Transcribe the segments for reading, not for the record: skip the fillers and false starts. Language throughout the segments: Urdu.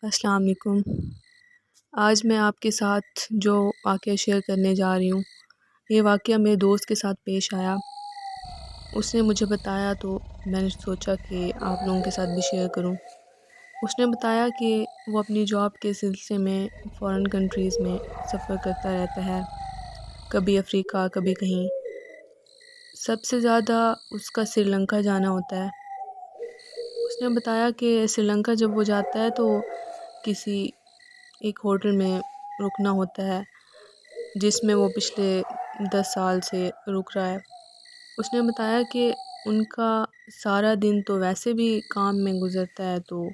السلام علیکم۔ آج میں آپ کے ساتھ جو واقعہ شیئر کرنے جا رہی ہوں، یہ واقعہ میرے دوست کے ساتھ پیش آیا۔ اس نے مجھے بتایا تو میں نے سوچا کہ آپ لوگوں کے ساتھ بھی شیئر کروں۔ اس نے بتایا کہ وہ اپنی جاب کے سلسلے میں فارن کنٹریز میں سفر کرتا رہتا ہے، کبھی افریقہ کبھی کہیں۔ سب سے زیادہ اس کا سری لنکا جانا ہوتا ہے۔ اس نے بتایا کہ سری لنکا جب وہ جاتا ہے تو کسی ایک ہوٹل میں رکنا ہوتا ہے جس میں وہ پچھلے 10 سال سے رک رہا ہے۔ اس نے بتایا کہ ان کا سارا دن تو ویسے بھی کام میں گزرتا ہے، تو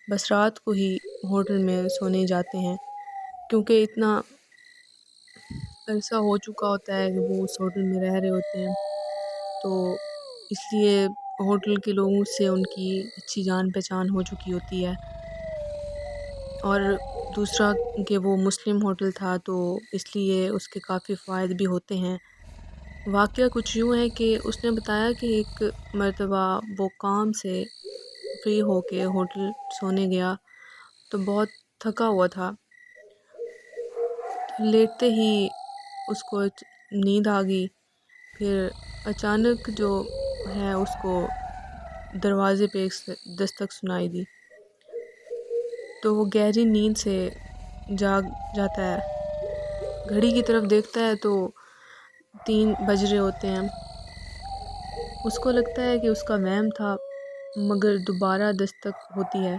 بس رات کو ہی ہوٹل میں سونے جاتے ہیں، کیونکہ اتنا عرصہ ہو چکا ہوتا ہے کہ وہ اس ہوٹل میں رہ رہے ہوتے ہیں، تو اس لیے ہوٹل کے لوگوں سے ان کی اچھی جان پہچان ہو چکی ہوتی ہے۔ اور دوسرا کہ وہ مسلم ہوٹل تھا تو اس لیے اس کے کافی فوائد بھی ہوتے ہیں۔ واقعہ کچھ یوں ہے کہ اس نے بتایا کہ ایک مرتبہ وہ کام سے فری ہو کے ہوٹل سونے گیا تو بہت تھکا ہوا تھا۔ لیٹتے ہی اس کو نیند آ گئی۔ پھر اچانک جو ہے اس کو دروازے پہ ایک دستک سنائی دی، تو وہ گہری نیند سے جاگ جاتا ہے۔ گھڑی کی طرف دیکھتا ہے تو 3 بج رہے ہوتے ہیں۔ اس کو لگتا ہے کہ اس کا وہم تھا، مگر دوبارہ دستک ہوتی ہے۔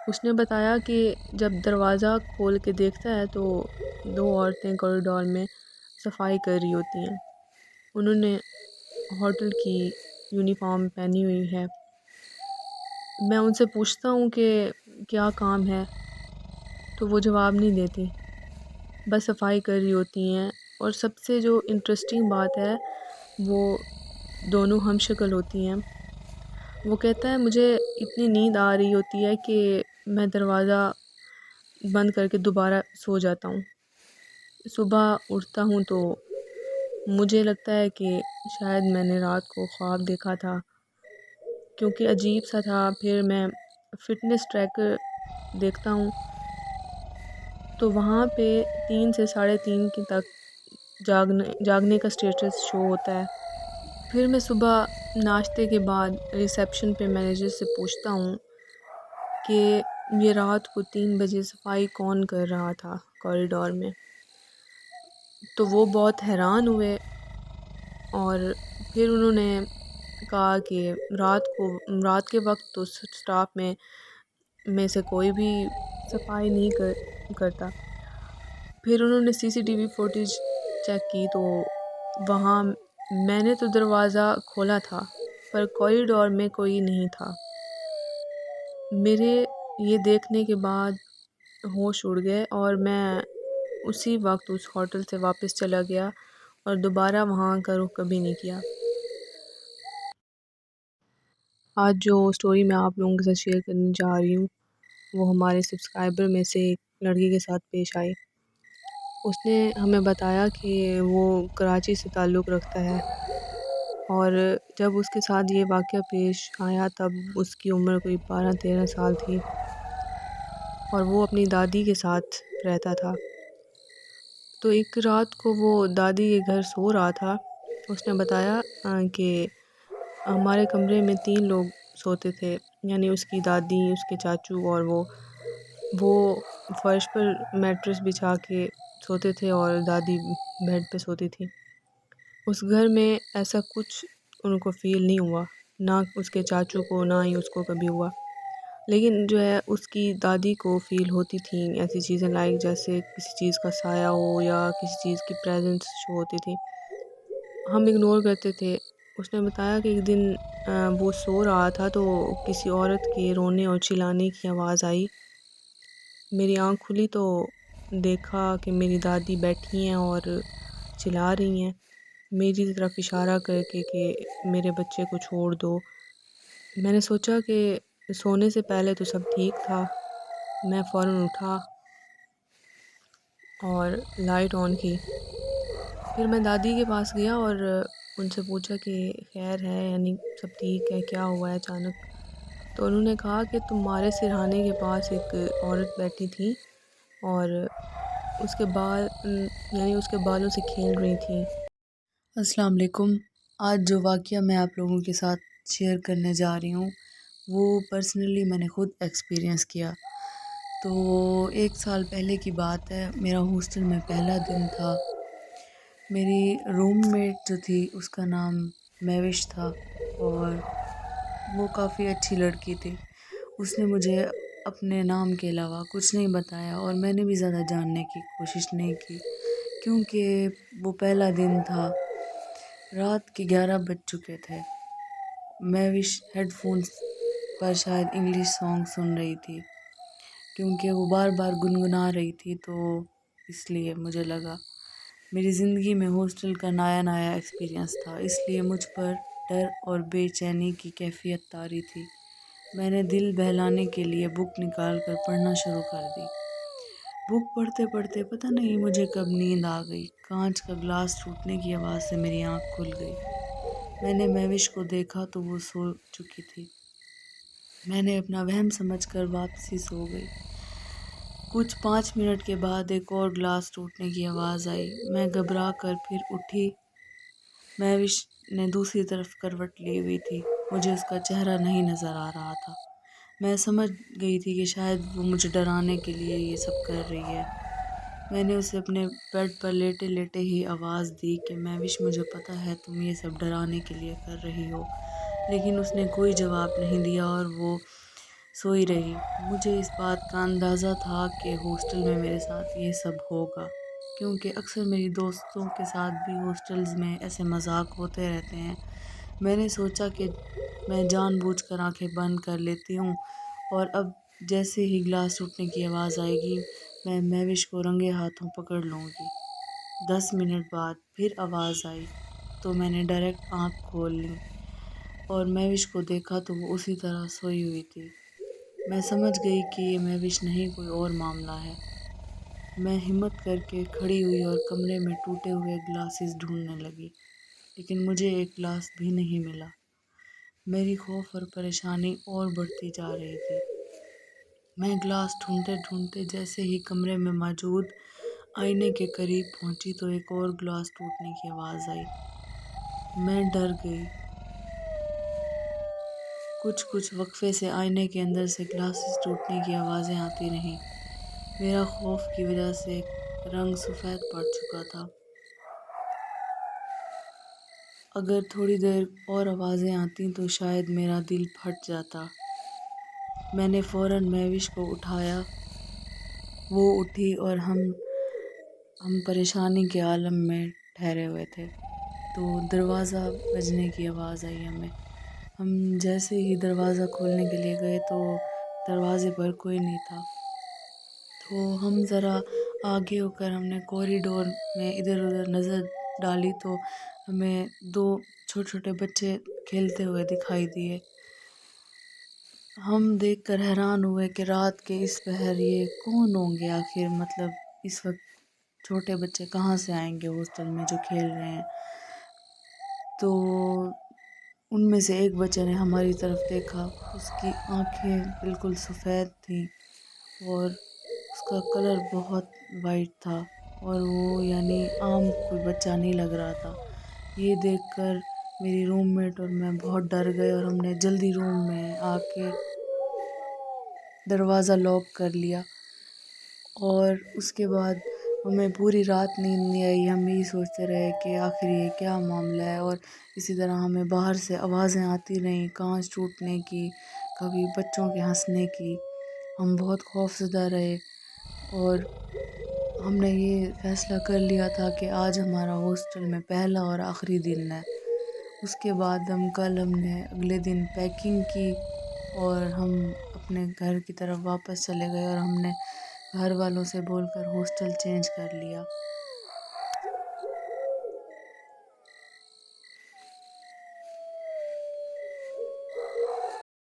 اس نے بتایا کہ جب دروازہ کھول کے دیکھتا ہے تو 2 عورتیں کوریڈور میں صفائی کر رہی ہوتی ہیں۔ انہوں نے ہوٹل کی یونیفارم پہنی ہوئی ہے۔ میں ان سے پوچھتا ہوں کہ کیا کام ہے، تو وہ جواب نہیں دیتی، بس صفائی کر رہی ہوتی ہیں۔ اور سب سے جو انٹرسٹنگ بات ہے، وہ دونوں ہم شکل ہوتی ہیں۔ وہ کہتا ہے مجھے اتنی نیند آ رہی ہوتی ہے کہ میں دروازہ بند کر کے دوبارہ سو جاتا ہوں۔ صبح اٹھتا ہوں تو مجھے لگتا ہے کہ شاید میں نے رات کو خواب دیکھا تھا، کیونکہ عجیب سا تھا۔ پھر میں فٹنس ٹریکر دیکھتا ہوں تو وہاں پہ 3 سے 3:30 تک جاگنے کا سٹیٹس شو ہوتا ہے۔ پھر میں صبح ناشتے کے بعد ریسیپشن پہ مینیجر سے پوچھتا ہوں کہ یہ رات کو 3 بجے صفائی کون کر رہا تھا کوریڈور میں۔ تو وہ بہت حیران ہوئے، اور پھر انہوں نے کہا کہ رات کے وقت تو سٹاف میں سے کوئی بھی صفائی نہیں کرتا۔ پھر انہوں نے CCTV فوٹیج چیک کی تو وہاں میں نے تو دروازہ کھولا تھا، پر کوریڈور میں کوئی نہیں تھا۔ میرے یہ دیکھنے کے بعد ہوش اڑ گئے اور میں اسی وقت اس ہوٹل سے واپس چلا گیا اور دوبارہ وہاں کا رخ کبھی نہیں کیا۔ آج جو سٹوری میں آپ لوگوں کے ساتھ شیئر کرنے جا رہی ہوں، وہ ہمارے سبسکرائبر میں سے ایک لڑکی کے ساتھ پیش آئی۔ اس نے ہمیں بتایا کہ وہ کراچی سے تعلق رکھتا ہے، اور جب اس کے ساتھ یہ واقعہ پیش آیا تب اس کی عمر کوئی 12-13 سال تھی، اور وہ اپنی دادی کے ساتھ رہتا تھا۔ تو ایک رات کو وہ دادی کے گھر سو رہا تھا۔ اس نے بتایا کہ ہمارے کمرے میں 3 لوگ سوتے تھے، یعنی اس کی دادی، اس کے چاچو اور وہ فرش پر میٹرس بچھا کے سوتے تھے اور دادی بیڈ پہ سوتی تھی۔ اس گھر میں ایسا کچھ ان کو فیل نہیں ہوا، نہ اس کے چاچو کو، نہ ہی اس کو کبھی ہوا، لیکن جو ہے اس کی دادی کو فیل ہوتی تھیں ایسی چیزیں، لائک جیسے کسی چیز کا سایہ ہو یا کسی چیز کی پریزنس شو ہوتی تھی۔ ہم اگنور کرتے تھے۔ اس نے بتایا کہ ایک دن وہ سو رہا تھا تو کسی عورت کے رونے اور چلانے کی آواز آئی۔ میری آنکھ کھلی تو دیکھا کہ میری دادی بیٹھی ہیں اور چلا رہی ہیں، میری طرف اشارہ کر کے کہ میرے بچے کو چھوڑ دو۔ میں نے سوچا کہ سونے سے پہلے تو سب ٹھیک تھا۔ میں فوراً اٹھا اور لائٹ آن کی۔ پھر میں دادی کے پاس گیا اور ان سے پوچھا کہ خیر ہے، یعنی سب ٹھیک ہے، کیا ہوا ہے اچانک۔ تو انہوں نے کہا کہ تمہارے سرہانے کے پاس ایک عورت بیٹھی تھی اور اس کے بال یعنی اس کے بالوں سے کھیل رہی تھیں۔ السلام علیکم۔ آج جو واقعہ میں آپ لوگوں کے ساتھ شیئر کرنے جا رہی ہوں وہ پرسنلی میں نے خود ایکسپیرینس کیا۔ تو 1 سال پہلے کی بات ہے، میرا ہاسٹل میں پہلا دن تھا۔ میری روم میٹ جو تھی اس کا نام مہوش تھا اور وہ کافی اچھی لڑکی تھی۔ اس نے مجھے اپنے نام کے علاوہ کچھ نہیں بتایا اور میں نے بھی زیادہ جاننے کی کوشش نہیں کی کیونکہ وہ پہلا دن تھا۔ رات کے 11 بج چکے تھے۔ مہوش ہیڈ فونس پر شاید انگلش سانگ سن رہی تھی کیونکہ وہ بار بار گنگنا رہی تھی، تو اس لیے مجھے لگا میری زندگی میں ہاسٹل کا نیا ایکسپیرینس تھا، اس لیے مجھ پر ڈر اور بے چینی کی کیفیت طاری تھی۔ میں نے دل بہلانے کے لیے بک نکال کر پڑھنا شروع کر دی۔ بک پڑھتے پڑھتے پتہ نہیں مجھے کب نیند آ گئی۔ کانچ کا گلاس ٹوٹنے کی آواز سے میری آنکھ کھل گئی۔ میں نے مہوش کو دیکھا تو وہ سو چکی تھی۔ میں نے اپنا وہم سمجھ کر واپسی سو گئی۔ کچھ 5 منٹ کے بعد ایک اور گلاس ٹوٹنے کی آواز آئی۔ میں گھبرا کر پھر اٹھی۔ مہوش نے دوسری طرف کروٹ لی ہوئی تھی۔ مجھے اس کا چہرہ نہیں نظر آ رہا تھا۔ میں سمجھ گئی تھی کہ شاید وہ مجھے ڈرانے کے لیے یہ سب کر رہی ہے۔ میں نے اسے اپنے بیڈ پر لیٹے لیٹے ہی آواز دی کہ مہوش مجھے پتہ ہے تم یہ سب ڈرانے کے لیے کر رہی ہو، لیکن اس نے کوئی جواب نہیں دیا اور وہ سوئی رہی۔ مجھے اس بات کا اندازہ تھا کہ ہاسٹل میں میرے ساتھ یہ سب ہوگا کیونکہ اکثر میری دوستوں کے ساتھ بھی ہاسٹلز میں ایسے مذاق ہوتے رہتے ہیں۔ میں نے سوچا کہ میں جان بوجھ کر آنکھیں بند کر لیتی ہوں اور اب جیسے ہی گلاس ٹوٹنے کی آواز آئے گی میں مہوش کو رنگے ہاتھوں پکڑ لوں گی۔ 10 منٹ بعد پھر آواز آئی تو میں نے ڈائریکٹ آنکھ کھول لی اور مہوش کو دیکھا تو وہ اسی طرح سوئی ہوئی تھی۔ میں سمجھ گئی کہ یہ مہوش نہیں کوئی اور معاملہ ہے۔ میں ہمت کر کے کھڑی ہوئی اور کمرے میں ٹوٹے ہوئے گلاسز ڈھونڈنے لگی، لیکن مجھے ایک گلاس بھی نہیں ملا۔ میری خوف اور پریشانی اور بڑھتی جا رہی تھی۔ میں گلاس ڈھونڈتے ڈھونڈتے جیسے ہی کمرے میں موجود آئینے کے قریب پہنچی تو ایک اور گلاس ٹوٹنے کی آواز آئی۔ میں ڈر گئی۔ کچھ وقفے سے آئینے کے اندر سے گلاسز ٹوٹنے کی آوازیں آتی رہیں۔ میرا خوف کی وجہ سے رنگ سفید پڑ چکا تھا۔ اگر تھوڑی دیر اور آوازیں آتیں تو شاید میرا دل پھٹ جاتا۔ میں نے فوراً مہوش کو اٹھایا۔ وہ اٹھی اور ہم پریشانی کے عالم میں ٹھہرے ہوئے تھے تو دروازہ بجنے کی آواز آئی ہمیں۔ ہم جیسے ہی دروازہ کھولنے کے لیے گئے تو دروازے پر کوئی نہیں تھا، تو ہم ذرا آگے ہو کر ہم نے کوریڈور میں ادھر ادھر نظر ڈالی تو ہمیں 2 چھوٹے چھوٹے بچے کھیلتے ہوئے دکھائی دیے۔ ہم دیکھ کر حیران ہوئے کہ رات کے اس پہر یہ کون ہوں گے آخر، مطلب اس وقت چھوٹے بچے کہاں سے آئیں گے ہاسٹل میں جو کھیل رہے ہیں۔ تو ان میں سے ایک بچے نے ہماری طرف دیکھا۔ اس کی آنکھیں بالکل سفید تھیں اور اس کا کلر بہت وائٹ تھا اور وہ یعنی عام کوئی بچہ نہیں لگ رہا تھا۔ یہ دیکھ کر میری روم میٹ اور میں بہت ڈر گئے اور ہم نے جلدی روم میں آ کے دروازہ لاک کر لیا اور اس کے بعد ہمیں پوری رات نیند نہیں آئی۔ ہم یہی سوچتے رہے کہ آخر یہ کیا معاملہ ہے، اور اسی طرح ہمیں باہر سے آوازیں آتی رہیں، کانچ ٹوٹنے کی، کبھی بچوں کے ہنسنے کی۔ ہم بہت خوفزدہ رہے اور ہم نے یہ فیصلہ کر لیا تھا کہ آج ہمارا ہاسٹل میں پہلا اور آخری دن ہے۔ اس کے بعد ہم نے اگلے دن پیکنگ کی اور ہم اپنے گھر کی طرف واپس چلے گئے اور ہم نے گھر والوں سے بول کر ہاسٹل چینج کر لیا۔